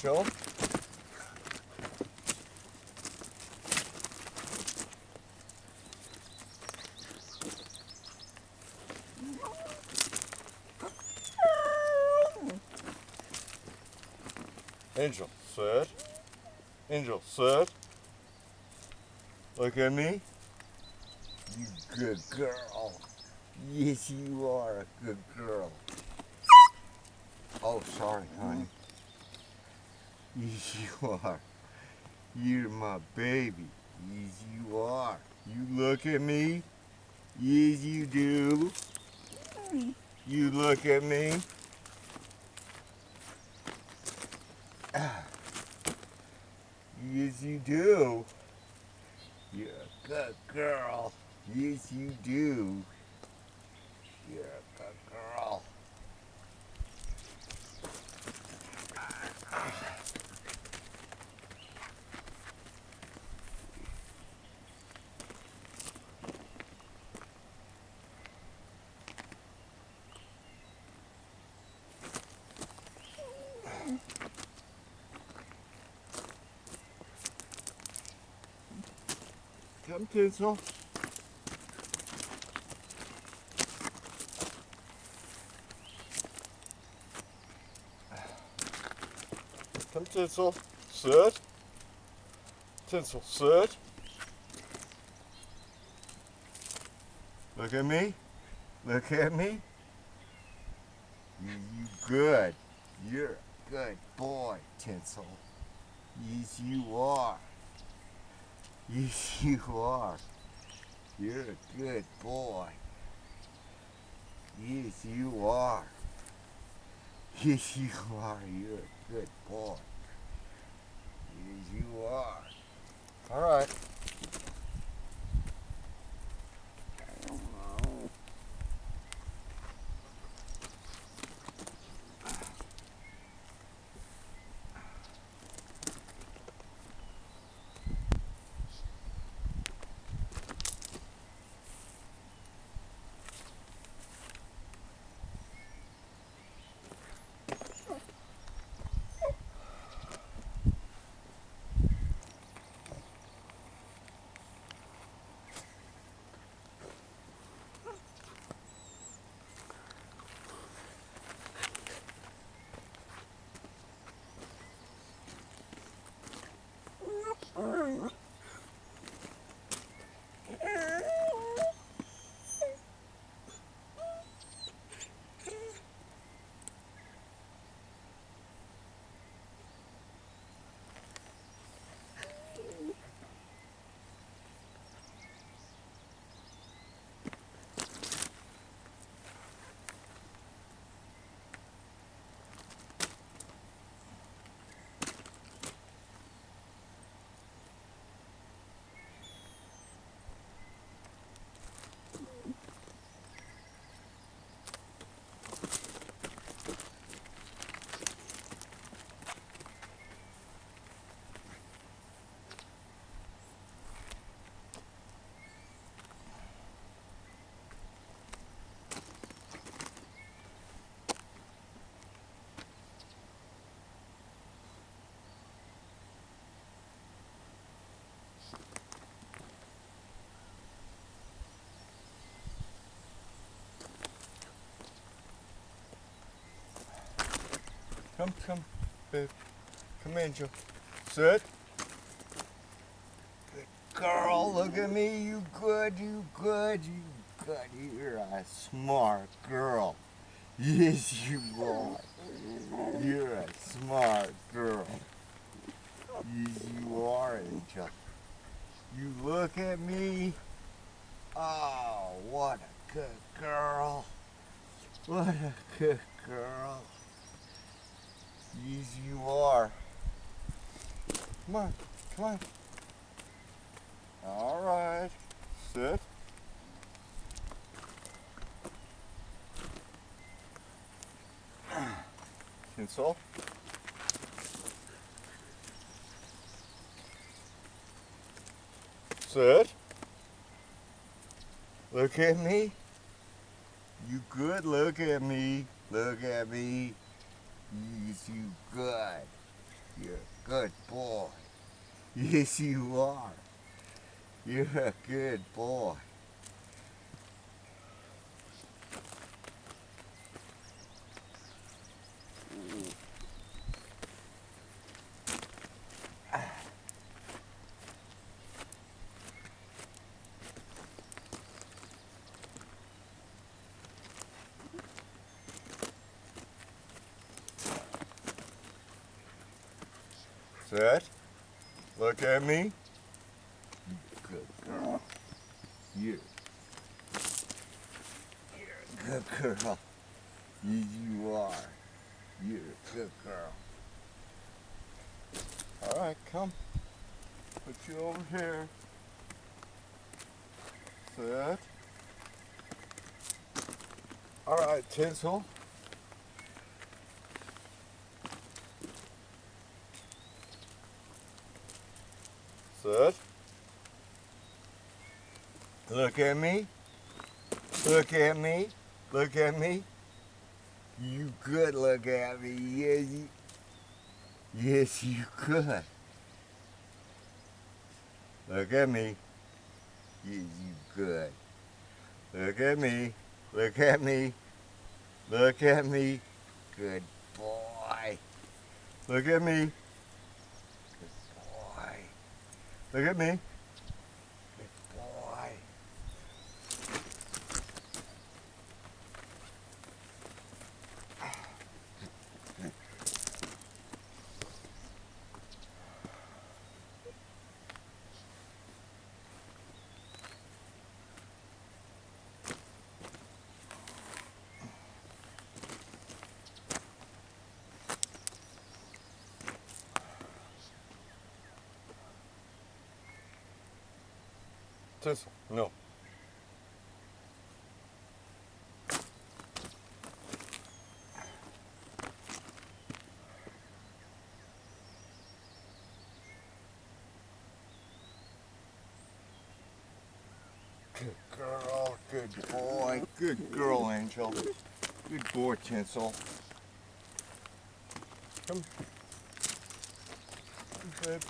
Angel. Angel, sit. Angel, sit. Look at me. You good girl. Yes, you are a good girl. Oh, sorry, honey. Yes, you are. You're my baby. Yes, you are. You look at me. Yes, you do. You look at me. Yes, you do. You're a good girl. Yes, you do. You're a good girl. Come, Tinsil. Come, Tinsil. Sit. Tinsil, sit. Look at me. Look at me. You good. You're a good boy, Tinsil. Yes, you are. Yes, you are. You're a good boy. Yes, you are. Yes, you are. You're a good boy. Yes, you are. All right. Come, babe. Come, Angel. Sit. Good girl, look at me. You good, you good, you good. You're a smart girl. Yes, you are. You're a smart girl. Yes, you are, Angel. You look at me. Oh, what a good girl. What a good girl. Yes, you are. Come on, come on. All right. Sit. Tinsil. Sit. Look at me. You good? Look at me. Look at me. Yes, you good. You're a good boy. Yes, you are. You're a good boy. Sit. Look at me. Good girl. You're a good girl. You are. You're a good girl. All right, come. Put you over here. Sit. All right, Tinsil. Sit. Look at me. Look at me. Look at me. You could look at me. Yes, you could. Look at me. Yes, you could. Look at me. Look at me. Look at me. Good boy. Look at me. Good boy. Look at me. Good boy. Tinsil, no. Good girl, good boy, good girl, Angel. Good boy, Tinsil. Come. Good.